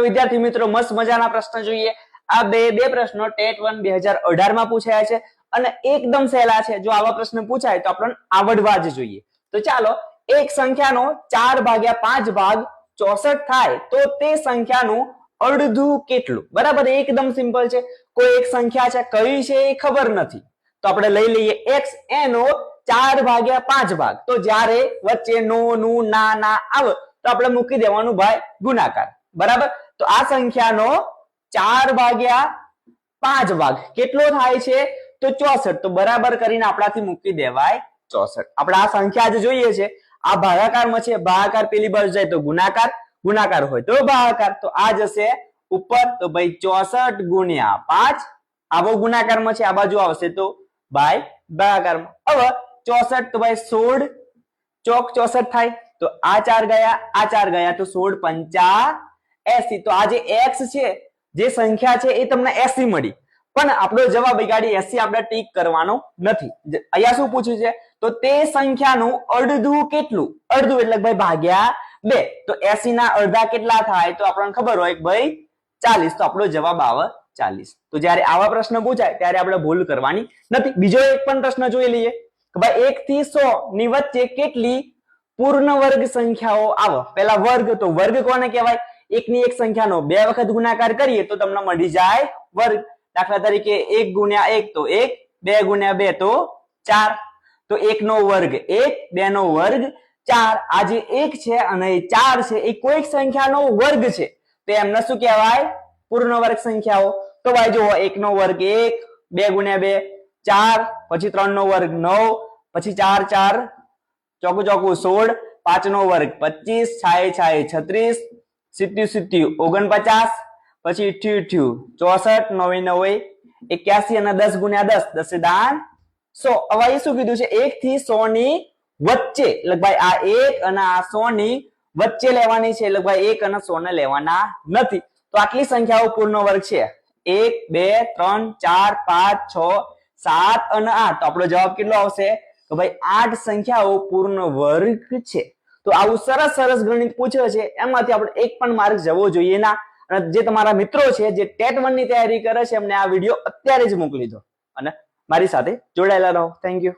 વિદ્યાર્થી મિત્રો મસ્ત મજાના પ્રશ્ન જોઈએ। આ બે પ્રશ્નો ટેટ 1 2018 માં પૂછાયા છે અને એકદમ સહેલા છે। જો આવા પ્રશ્ન પૂછાય તો આપણને આવડવા જ જોઈએ। તો ચાલો, એક સંખ્યાનો 4/5 ભાગ 64 થાય તો તે સંખ્યાનું અડધું કેટલું? બરાબર, એકદમ સિમ્પલ છે। કોઈ એક સંખ્યા છે, કઈ છે એ ખબર નથી તો આપણે લઈ લઈએ x, એનો 4/5 ભાગ। તો જ્યારે વચ્ચે નો, નું, ના આવે તો આપણે મૂકી દેવાનું ભાઈ ગુણાકાર। બરાબર, તો આ સંખ્યાનો 4/5 ભાગ કેટલો થાય છે? તો 64। તો બરાબર કરીને આપણાથી મૂકી દેવાય 64। આપણે આ સંખ્યા જ જોઈએ છે, આ ભાગાકારમાં છે, ભાગાકાર પેલી બાજુ જાય તો ગુણાકાર, ગુણાકાર હોય તો ભાગાકાર, તો આ જશે ઉપર। તો ભાઈ 64 ગુણ્યા 5, આવો ગુણાકારમાં છે, આ બાજુ આવશે તો ભાઈ ભાગાકારમાં। હવે 64 તો ભાઈ 16 ચોક 64 થાય, તો આ 4 ગયા, આ 4 ગયા, તો 16 પંચા 80। તો આ જે x છે, જે સંખ્યા છે એ તમને 80 મળી, પણ આપણો જવાબ ગાડી 80 આપણે ટીક કરવાનો નથી। અહીંયા શું પૂછ્યું છે? તો તે સંખ્યાનું અડધું કેટલું? અડધું એટલે ભાઈ ભાગ્યા 2। તો 80 ના અડધા કેટલા થાય? તો આપણને ખબર હોય ભાઈ 40। તો આપણો જવાબ આવે 40। તો જ્યારે આવા પ્રશ્ન પૂછાય ત્યારે આપણે ભૂલ કરવાની નથી। બીજો એક પણ પ્રશ્ન જોઈ લઈએ કે ભાઈ 1 થી 100 ની વચ્ચે કેટલી પૂર્ણ વર્ગ સંખ્યાઓ આવે? પહેલા વર્ગ, તો વર્ગ કોને કહેવાય? એકની એક સંખ્યાનો 2 વખત ગુણાકાર કરીએ તો તમને મળી જાય વર્ગ। દાખલા તરીકે 1 ગુણ્યા 1 તો 1, 2 ગુણ્યા 2 તો 4। તો 1 નો વર્ગ 1, 2 નો વર્ગ 4। આ જે 1 છે અને 4 છે એ કોઈ સંખ્યાનો વર્ગ છે, તો એમને શું કહેવાય? પૂર્ણ વર્ગ સંખ્યાઓ। તો ભાઈ જુઓ, 1 નો વર્ગ 1, 2 ગુણ્યા 2 4, પછી 3 નો વર્ગ 9, પછી 4 4 ચોકું ચોકું 16, 5 નો વર્ગ 25, 6 6 36, 70 49, પછી 64, 9 9 81 અને 10 ગુણ્યા 10, 10 દાન 100। હવે શું કીધું છે? 1 થી 100 ની વચ્ચે, એટલે ભાઈ આ 1 અને આ 100 ની વચ્ચે લેવાની છે, એટલે ભાઈ 1 અને 100 ને લેવાના નથી। તો આટલી સંખ્યાઓ પૂર્ણ વર્ગ છે, 1 2 3 4 5 6 7 અને 8। તો આપણો જવાબ કેટલો આવશે? તો ભાઈ 8 સંખ્યાઓ પૂર્ણ વર્ગ છે। તો આવું સરસ સરસ ગણિત પૂછ્યો છે, એમાંથી આપણે એક પણ માર્ક જવો જોઈએ ના। અને જે તમારા મિત્રો છે જે ટેટ 1 ની તૈયારી કરે છે, એમને આ વિડીયો અત્યારે જ મોકલી દો અને મારી સાથે જોડાયેલા રહો। Thank you.